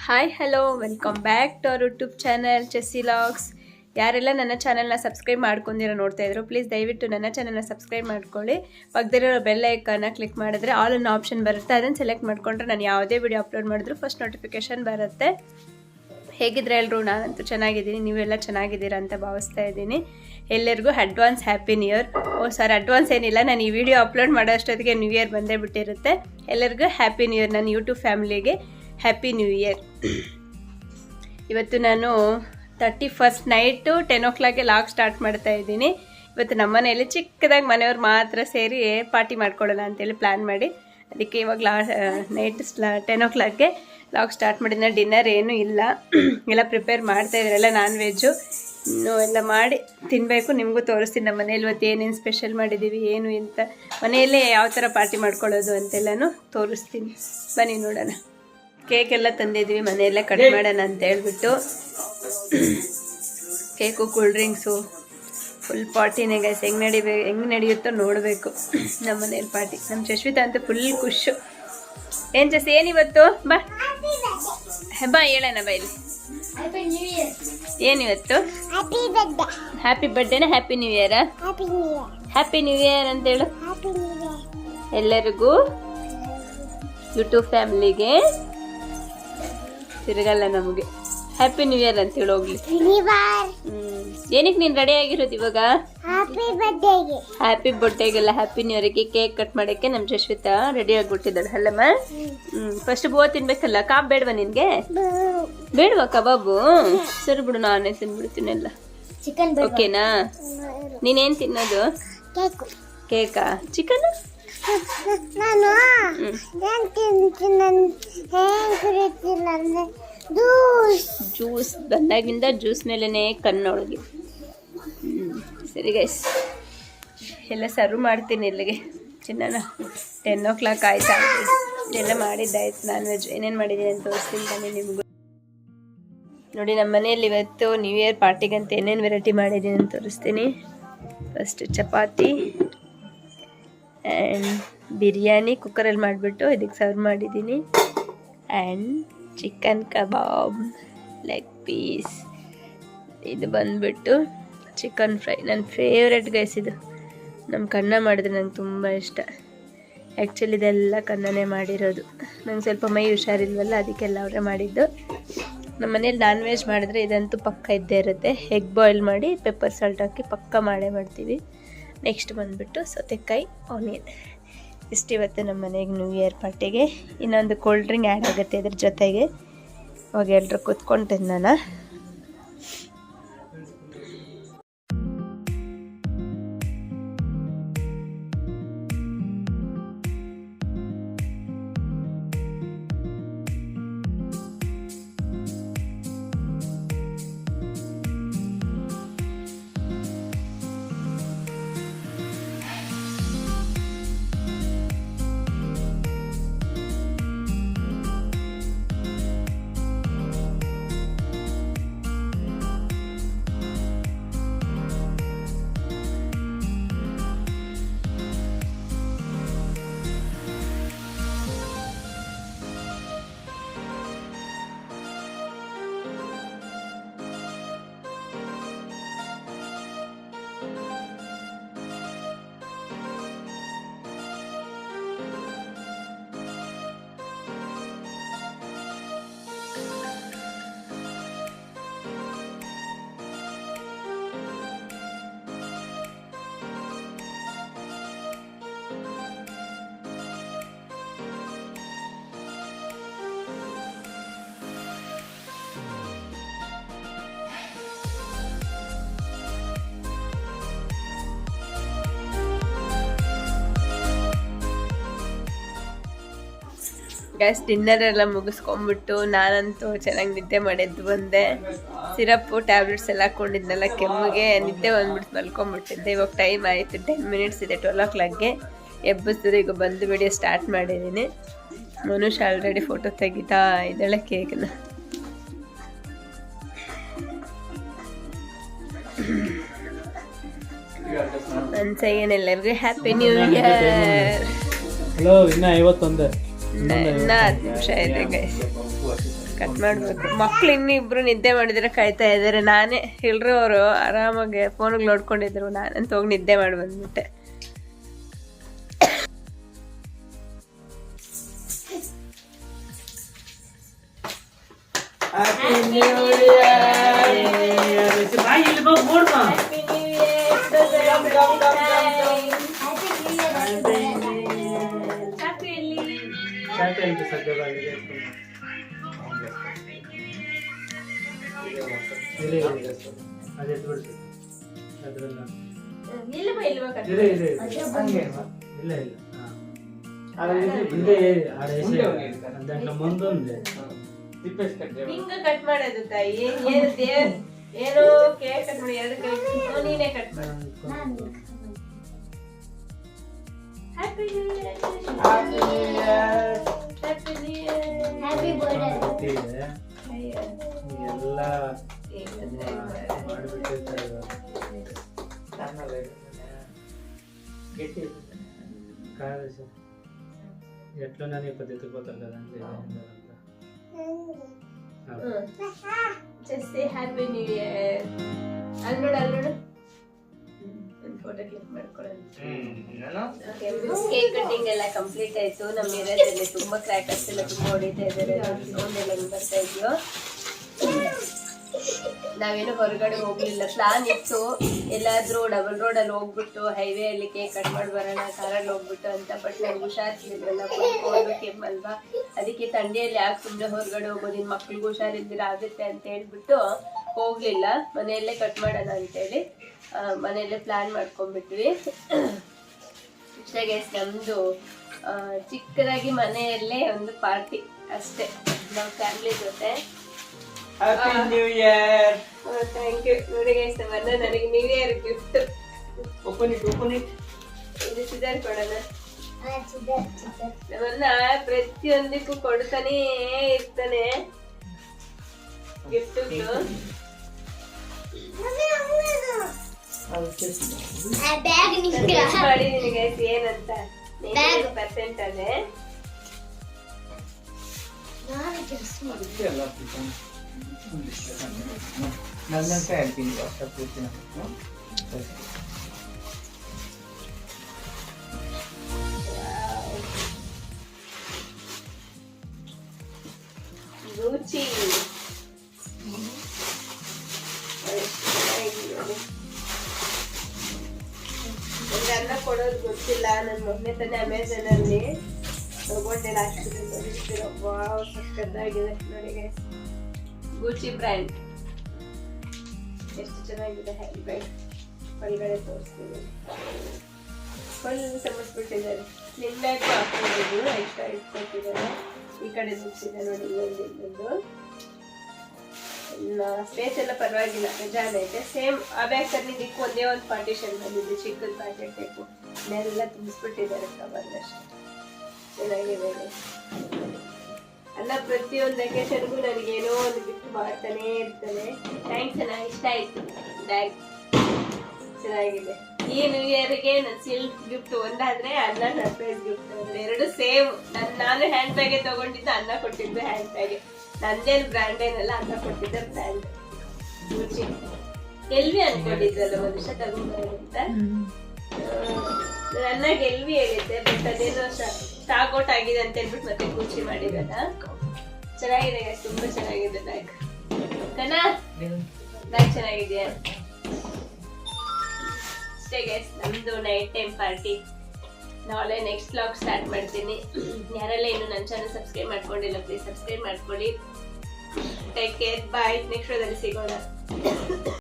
Hi hello welcome back to our YouTube channel ಚೆಸ್ಸಿ logs. ಯಾರೆಲ್ಲ ನನ್ನ ಚಾನಲ್ನ ಸಬ್ಸ್ಕ್ರೈಬ್ ಮಾಡ್ಕೊಂಡಿರೋ ನೋಡ್ತಾ ಇದ್ರು ಪ್ಲೀಸ್ ದಯವಿಟ್ಟು ನನ್ನ ಚಾನಲ್ನ ಸಬ್ಸ್ಕ್ರೈಬ್ ಮಾಡ್ಕೊಳ್ಳಿ. ಪಕ್ಕದಲ್ಲಿರೋ ಬೆಲ್ ಐಕಾನ್ನ ಕ್ಲಿಕ್ ಮಾಡಿದ್ರೆ ಆಲ್ ಅನ್ನೋ ಆಪ್ಷನ್ ಬರುತ್ತೆ, ಅದನ್ನು ಸೆಲೆಕ್ಟ್ ಮಾಡಿಕೊಂಡ್ರೆ ನಾನು ಯಾವುದೇ ವಿಡಿಯೋ ಅಪ್ಲೋಡ್ ಮಾಡಿದ್ರು ಫಸ್ಟ್ ನೋಟಿಫಿಕೇಶನ್ ಬರುತ್ತೆ. ಹೇಗಿದ್ರೆ ಎಲ್ಲರೂ? ನಾನಂತೂ ಚೆನ್ನಾಗಿದ್ದೀನಿ, ನೀವೆಲ್ಲ ಚೆನ್ನಾಗಿದ್ದೀರಾ ಅಂತ ಭಾವಿಸ್ತಾ ಇದ್ದೀನಿ. ಎಲ್ಲರಿಗೂ advance happy new year. Advance ಏನಿಲ್ಲ, ನಾನು ಈ ವಿಡಿಯೋ ಅಪ್ಲೋಡ್ ಮಾಡೋ ಅಷ್ಟೊತ್ತಿಗೆ ನ್ಯೂ ಇಯರ್ ಬಂದೇ ಬಿಟ್ಟಿರುತ್ತೆ. ಎಲ್ಲರಿಗೂ ಹ್ಯಾಪಿ ನ್ಯೂ ಇಯರ್. ನನ್ನ ಯೂಟ್ಯೂಬ್ ಫ್ಯಾಮಿಲಿಗೆ ಹ್ಯಾಪಿ ನ್ಯೂ ಇಯರ್. ಇವತ್ತು ನಾನು 31st ನೈಟು 10 o'clock ಲಾಗ್ ಸ್ಟಾರ್ಟ್ ಮಾಡ್ತಾ ಇದ್ದೀನಿ. ಇವತ್ತು ನಮ್ಮ ಮನೆಯಲ್ಲಿ ಚಿಕ್ಕದಾಗಿ ಮನೆಯವ್ರು ಮಾತ್ರ ಸೇರಿ ಪಾರ್ಟಿ ಮಾಡ್ಕೊಳ್ಳೋಣ ಅಂತೇಳಿ ಪ್ಲ್ಯಾನ್ ಮಾಡಿ, ಅದಕ್ಕೆ ಇವಾಗ ನೈಟ್ 10 o'clock ಲಾಗ್ ಸ್ಟಾರ್ಟ್ ಮಾಡಿದ್ನ. ಡಿನ್ನರ್ ಏನೂ ಇಲ್ಲ, ಎಲ್ಲ ಪ್ರಿಪೇರ್ ಮಾಡ್ತಾಯಿದ್ದಾರೆ, ಎಲ್ಲ ನಾನ್ ವೆಜ್ಜು ಇನ್ನೂ ಎಲ್ಲ ಮಾಡಿ ತಿನ್ನಬೇಕು. ನಿಮಗೂ ತೋರಿಸ್ತೀನಿ ನಮ್ಮ ಮನೇಲಿ ಇವತ್ತು ಏನೇನು ಸ್ಪೆಷಲ್ ಮಾಡಿದ್ದೀವಿ, ಏನು ಅಂತ ಮನೆಯಲ್ಲೇ ಯಾವ ಥರ ಪಾರ್ಟಿ ಮಾಡ್ಕೊಳ್ಳೋದು ಅಂತೆಲ್ಲನೂ ತೋರಿಸ್ತೀನಿ. ಬನ್ನಿ ನೋಡೋಣ. ಕೇಕ್ ಎಲ್ಲ ತಂದಿದ್ವಿ, ಮನೆಯಲ್ಲೇ ಕಟ್ ಮಾಡೋಣ ಅಂತ ಹೇಳ್ಬಿಟ್ಟು. ಕೇಕು ಕೂಲ್ ಡ್ರಿಂಕ್ಸು ಫುಲ್ ಪಾರ್ಟಿನೇ ಗೈಸ್. ಹೆಂಗೆ ನಡೆಯುತ್ತೋ ನೋಡಬೇಕು ನಮ್ಮ ಮನೇಲಿ ಪಾರ್ಟಿ. ನಮ್ಮ ಶಶ್ವಿತಾ ಅಂತೂ ಫುಲ್ ಖುಷು. ಏನು ಜಸ್ ಏನಿವತ್ತು? ಬಾ ಹೇಳೋಣ ಬಾ ಇಲ್ಲಿ. ಏನಿವತ್ತು? ಹ್ಯಾಪಿ ಬರ್ಡೇನಾ ಹ್ಯಾಪಿ ನ್ಯೂ ಇಯರಾ? ಹ್ಯಾಪಿ ನ್ಯೂ ಇಯರ್ ಅಂತೇಳು ಎಲ್ಲರಿಗೂ. ಯೂಟ್ಯೂಬ್ ಫ್ಯಾಮಿಲಿಗೆ ತಿರುಗಲ್ಲ ನಮಗೆ ಹ್ಯಾಪಿ ನ್ಯೂ ಇಯರ್ ಅಂತೇಳಿ ಹೋಗ್ಲಿ. ಏನಕ್ಕೆ ನೀನು ರೆಡಿ ಆಗಿರೋದು ಇವಾಗ? ಹ್ಯಾಪಿ ಬರ್ಡೇಗೆಲ್ಲ ಹ್ಯಾಪಿ ನ್ಯೂ ಇಯರ್ಗೆ ಕೇಕ್ ಕಟ್ ಮಾಡೋಕ್ಕೆ ನಮ್ಮ ಜಶ್ವಿತಾ ರೆಡಿ ಆಗಿಬಿಟ್ಟಿದ್ದಾಳೆ ಅಲ್ಲಮ್ಮ. ಫಸ್ಟ್ ಬೋವಾ ತಿನ್ಬೇಕಲ್ಲ, ಕಾಬ್ ಬೇಡವಾ ನಿನ್ಗೆ? ಬೇಡವಾ ಕಬಾಬು? ಸರಿ ಬಿಡು, ನಾನೇ ತಿನ್ಬಿಡ್ತೀನಿ ಎಲ್ಲ. ಓಕೆನಾ? ನೀನೇನು ತಿನ್ನೋದು? ಕೇಕಾ? ಚಿಕನ್? ಜ್ಯೂಸ್ ಬಂದಾಗಿಂದ ಜ್ಯೂಸ್ ಮೇಲೇ ಕಣ್ಣೊಳಗೆ. ಸರಿ ಗೈಸ್, ಎಲ್ಲ ಸರ್ವ್ ಮಾಡ್ತೀನಿ ಇಲ್ಲಿಗೆ. ಚಿನ್ನ 10 o'clock ಆಯ್ತಾ? ಎಲ್ಲ ಮಾಡಿದ್ದಾಯ್ತು. ನಾನ್ ವೆಜ್ ಏನೇನು ಮಾಡಿದ್ದೀನಿ ಅಂತ ತೋರಿಸ್ತೀನಿ ಬನ್ನಿ ನಿಮಗೂ. ನೋಡಿ ನಮ್ಮ ಮನೆಯಲ್ಲಿ ಇವತ್ತು ನ್ಯೂ ಇಯರ್ ಪಾರ್ಟಿಗಂತ ಏನೇನು ವೆರೈಟಿ ಮಾಡಿದ್ದೀನಿ ಅಂತ ತೋರಿಸ್ತೀನಿ. ಫಸ್ಟ್ ಚಪಾತಿ ಆ್ಯಂಡ್ ಬಿರಿಯಾನಿ ಕುಕ್ಕರಲ್ಲಿ ಮಾಡಿಬಿಟ್ಟು ಇದಕ್ಕೆ ಸರ್ವ್ ಮಾಡಿದ್ದೀನಿ. And chicken kebab, leg piece, ಇದು ಬಂದುಬಿಟ್ಟು ಚಿಕನ್ ಫ್ರೈ. ನನ್ನ ಫೇವ್ರೆಟ್ ಗೈಸ್ ಇದು. ನಮ್ಮ ಕಣ್ಣ ಮಾಡಿದ್ರೆ ನಂಗೆ ತುಂಬ ಇಷ್ಟ. ಆ್ಯಕ್ಚುಲಿ ಇದೆಲ್ಲ ಕಣ್ಣನೇ ಮಾಡಿರೋದು. ನಂಗೆ ಸ್ವಲ್ಪ ಮೈ ಹುಷಾರಿಲ್ವಲ್ಲ, ಅದಕ್ಕೆಲ್ಲ ಅವರೇ ಮಾಡಿದ್ದು. ನಮ್ಮ ಮನೇಲಿ ನಾನ್ ವೆಜ್ ಮಾಡಿದ್ರೆ ಇದಂತೂ ಪಕ್ಕ ಇದ್ದೇ ಇರುತ್ತೆ. ಎಗ್ ಬಾಯ್ಲ್ ಮಾಡಿ ಪೆಪ್ಪರ್ ಸಾಲ್ಟ್ ಹಾಕಿ ಪಕ್ಕ ಮಾಡೇ ಮಾಡ್ತೀವಿ. ನೆಕ್ಸ್ಟ್ ಬಂದುಬಿಟ್ಟು ಸೌತೆಕಾಯಿ ಆನಿಯನ್. ಇವತ್ತು ನಮ್ಮ ಮನೆಗೆ ನ್ಯೂ ಇಯರ್ ಪಾರ್ಟಿಗೆ ಇನ್ನೊಂದು ಕೋಲ್ಡ್ ಡ್ರಿಂಕ್ ಆ್ಯಡ್ ಆಗುತ್ತೆ ಇದ್ರ ಜೊತೆಗೆ. ಅವಾಗ ಎಲ್ಲರೂ ಕೂತ್ಕೊಂಡು ತಿನ್ನೋಣ. ಗ್ಯಾಸ್ ಡಿನ್ನರೆಲ್ಲ ಮುಗಿಸ್ಕೊಂಡ್ಬಿಟ್ಟು ನಾನಂತೂ ಚೆನ್ನಾಗಿ ನಿದ್ದೆ ಮಾಡಿದ್ದು ಬಂದೆ. ಸಿರಪ್ಪು ಟ್ಯಾಬ್ಲೆಟ್ಸ್ ಎಲ್ಲ ಹಾಕ್ಕೊಂಡಿದ್ನಲ್ಲ ಕೆಮ್ಮಿಗೆ, ನಿದ್ದೆ ಬಂದ್ಬಿಟ್ಟು ಮಲ್ಕೊಂಡ್ಬಿಟ್ಟಿದ್ದೆ. ಇವಾಗ ಟೈಮ್ ಆಯಿತು, 10 minutes ಇದೆ 12 o'clockಗೆ. ಎಬ್ಬಿಸಿದ್ರೆ ಈಗ ಬಂದು ವಿಡಿಯೋ ಸ್ಟಾರ್ಟ್ ಮಾಡಿದ್ದೀನಿ. ಮನುಷ್ ಆಲ್ರೆಡಿ ಫೋಟೋ ತೆಗಿತಾ ಇದ್ದಾಳೆ ಕೇಕ್ನ. ಒನ್ಸ್ ಅಗೇನ್ ಎಲ್ಲರಿಗೂ ಹ್ಯಾಪಿ ನ್ಯೂ ಇಯರ್. ಹಲೋ. ಇನ್ನ 51 ಇನ್ನ 10 ನಿಮಿಷ ಇದೆ ಗೈಸ್. ಕಟ್ ಮಾಡಬೇಕು. ಮಕ್ಳು ಇನ್ನಿಬ್ರು ನಿದ್ದೆ ಮಾಡಿದ್ರೆ ಕಾಯ್ತಾ ಇದ್ದಾರೆ. ನಾನೇ ಎಲ್ರು ಅವರು ಆರಾಮಾಗಿ ಫೋನಿಗೆ ನೋಡ್ಕೊಂಡಿದ್ರು. ನಾನಂತ ಹೋಗಿ ನಿದ್ದೆ ಮಾಡಿ ಬಂದ್ಬಿಟ್ಟೆ. ಕಟ್ ಮಾಡೋದು ತಾಯಿ ಏನೋ ಕೇಕ್ ಕಟ್ ಮಾಡಿ 2 ಕೈ ನೀನೇ ಕಟ್ ಮಾಡು. Happy new year, happy new year, happy new year, happy birthday ಎಲ್ಲ ಮಾಡಿಬಿಟ್ಟಿರ್ತಾರೆ. ఎట్లా నేను పద్ధతిపోతాను కదండి just say happy new year అల్లుడు ಒಂದು ಫೋಟೋ ಕ್ಲಿಕ್ ಮಾಡ್ಕೊಳ್ಳೋಣ. ಕೇಕ್ ಕಟ್ಟಿಂಗ್ ಎಲ್ಲ ಕಂಪ್ಲೀಟ್ ಆಯ್ತು. ನಮ್ಮ ಏರಿಯಾದಲ್ಲಿ ತುಂಬಾ ಕ್ರ್ಯಾಕರ್ಸ್ ಎಲ್ಲ ತುಂಬಾ ಹೊಡಿತಾ ಇದ್ದಾರೆ. ಸೌಂಡ್ ಎಲ್ಲ ಬರ್ತಾ ಇದೆಯೋ. ನಾವೇನು ಹೊರಗಡೆ ಹೋಗ್ಲಿಲ್ಲ. ಪ್ಲಾನ್ ಇತ್ತು ಎಲ್ಲಾದ್ರೂ ಡಬಲ್ ರೋಡಲ್ಲಿ ಹೋಗ್ಬಿಟ್ಟು ಹೈವೇ ಅಲ್ಲಿ ಕೇಕ್ ಕಟ್ ಮಾಡಿ ಬರೋಣ ಕಾರಲ್ಲಿ ಹೋಗ್ಬಿಟ್ಟು ಅಂತ. ಬಟ್ ನಂಗೆ ಹುಷಾರಿರ್ಲಿಲ್ಲ, ಕೆಮ್ಮಲ್ವಾ, ಅದಕ್ಕೆ ಥಂಡಿಯಲ್ಲಿ ಯಾಕೆ ಸುಮ್ಮನೆ ಹೊರಗಡೆ ಹೋಗೋದು, ಇನ್ನು ಮಕ್ಳಿಗೆ ಹುಷಾರಿಲ್ದಿರ ಆಗುತ್ತೆ ಅಂತ ಹೇಳ್ಬಿಟ್ಟು ಹೋಗ್ಲಿಲ್ಲ. ಮನೆಯಲ್ಲೇ ಕಟ್ ಮಾಡೋಣ ಅಂತೇಳಿ ಮನೆಯಲ್ಲೇ ಪ್ಲಾನ್ ಮಾಡ್ಕೊಂಡ್ಬಿಟ್ವಿ. ಇಷ್ಟ ಗೈಸ್, ನಮ್ದು ಚಿಕ್ಕದಾಗಿ ಮನೆಯಲ್ಲೇ ಒಂದು ಪಾರ್ಟಿ ಅಷ್ಟೇ, ನಮ್ಮ ಫ್ಯಾಮಿಲಿ ಜೊತೆ. Happy new year. Thank you. ನೋಡಿ ಗೈಸ್, ನನಗೆ new year gift. Open it ಇದು ಸಿದರ್ ಕೊಡೋಣ. ನಮ್ಮನ್ನ ಪ್ರತಿಯೊಂದಕ್ಕೂ ಕೊಡ್ತಾನೇ ಇರ್ತಾನೆ ಗಿಫ್ಟ್ಗಳು. ಮಾಡಿದೀನಿ ಗೈಸ್ ಏನಂತ 90% ಅದೇ. ರುಚಿ ಅನ್ನ ಕೊಡೋದು ಗೊತ್ತಿಲ್ಲ. ನನ್ನ ಮೊನ್ನೆ ತಾನೆ ಅಮೆಝಾನ್ ಅಲ್ಲಿ ತಗೊಂಡೆ. ವಾವ್, ಸಕ್ಕತ್ತಾಗಿದೆ ನೋಡಿ ಗೈಸ್. ಗೂಚಿ ಬ್ರ್ಯಾಂಡ್ ಎಷ್ಟು ಚೆನ್ನಾಗಿದೆ. ಹ್ಯಾಂಡ್ ಬ್ಯಾಗ್ ಒಳಗಡೆ ತೋರಿಸ್ತೀವಿ. ಫುಲ್ ಸಮಸ್ಬಿಟ್ಟಿದ್ದಾರೆ. ಸ್ಲಿಮ್ ಬ್ಯಾಗ್ ಹಾಕೊಂಡಿದ್ದು ಎಕ್ಸ್ಟ್ರಾ ಇಟ್ಕೊಟ್ಟಿದ್ದಾರೆ. ಈ ಕಡೆ ದುಡ್ಸಿದೆ ನೋಡಿ ಇನ್ನೊಂದು. ಸ್ಪೇಸ್ ಎಲ್ಲ ಪರವಾಗಿಲ್ಲ, ನಿಜಾನ ಐತೆ. ಸೇಮ್ ಆ ಬ್ಯಾಗ್ ತರಲಿಕ್ಕೆ ಒಂದೇ ಒಂದು ಪಾರ್ಟಿಷನ್ ಬಂದಿದೆ, ಚಿಕ್ಕದ ಪ್ಯಾಕೆಟ್ ಟೈಪು. ಇನ್ನೆಲ್ಲ ತುಂಬಿಸ್ಬಿಟ್ಟಿದ್ದಾರೆ ಕವರ್ನಷ್ಟು. ಚೆನ್ನಾಗಿದೆ. ಅಲ್ಲ, ಪ್ರತಿಯೊಂದು ಅಕೇಶನ್ಗೂ ನನಗೇನೋ ಒಂದು ಗಿಫ್ಟ್ ಮಾಡ್ತಾನೆ ಇರ್ತಾನೆ. ಥ್ಯಾಂಕ್ಸ್ ಅಣ್ಣ, ಇಷ್ಟ ಆಯ್ತು ಬ್ಯಾಗ್, ಚೆನ್ನಾಗಿದೆ. ಈ ನ್ಯೂ ಇಯರ್ಗೆ ನನ್ನ ಸಿಲ್ಕ್ ಗಿಫ್ಟ್ ಒಂದಾದ್ರೆ, ಅನ್ನ ಸರ್ಪ್ರೈಸ್ ಗಿಫ್ಟ್ ಅಂದ್ರೆ 2 ಸೇಮ್. ನಾನು ಹ್ಯಾಂಡ್ ಬ್ಯಾಗೆ ತಗೊಂಡಿದ್ದು, ಅನ್ನ ಕೊಟ್ಟಿದ್ದು ಹ್ಯಾಂಡ್ ಬ್ಯಾಗೆ. ನಂದೇನು ಬ್ರ್ಯಾಂಡ್ ಏನಲ್ಲ, ಅನ್ನ ಕೊಟ್ಟಿದ್ದ ಬ್ರ್ಯಾಂಡ್. ರುಚಿ ಎಲ್ವಿ ಅನ್ಕೊಂಡಿದ್ದಲ್ಲ ಮನುಷ್ಯ ತಗೊಂಡ್ಬರೋದಂತ. ನನ್ನ ಗೆಲ್ವಿ ಹೇಳಿದ್ದೆ, ಬಟ್ ಅದೇನೋ ಸ್ಟಾಕ್ ಔಟ್ ಆಗಿದೆ ಅಂತ ಹೇಳ್ಬಿಟ್ಟು ಮತ್ತೆ ಕೂಚಿ ಮಾಡಿರೋದ. ಚೆನ್ನಾಗಿದೆ, ತುಂಬಾ ಚೆನ್ನಾಗಿದೆ ಬ್ಯಾಗ್. ಕನಾ ಬ್ಯಾಗ್ ಚೆನ್ನಾಗಿದೆಯಾ? ಅಷ್ಟೇ ಗೈಸ್, ನಮ್ದು ನೈಟ್ ಟೈಮ್ ಪಾರ್ಟಿ. ನಾಳೆ ನೆಕ್ಸ್ಟ್ ವ್ಲಾಗ್ ಸ್ಟಾರ್ಟ್ ಮಾಡ್ತೀನಿ. ಯಾರೆಲ್ಲ ಇನ್ನು ನನ್ನ ಚಾನಲ್ ಸಬ್ಸ್ಕ್ರೈಬ್ ಮಾಡ್ಕೊಂಡಿಲ್ಲ, ಪ್ಲೀಸ್ ಸಬ್ಸ್ಕ್ರೈಬ್ ಮಾಡ್ಕೊಳ್ಳಿ. ಟೇಕ್ ಕೇರ್, ಬಾಯ್. ನೆಕ್ಸ್ಟ್ ವಿಡಿಯೋದಲ್ಲಿ ಸಿಗೋಣ.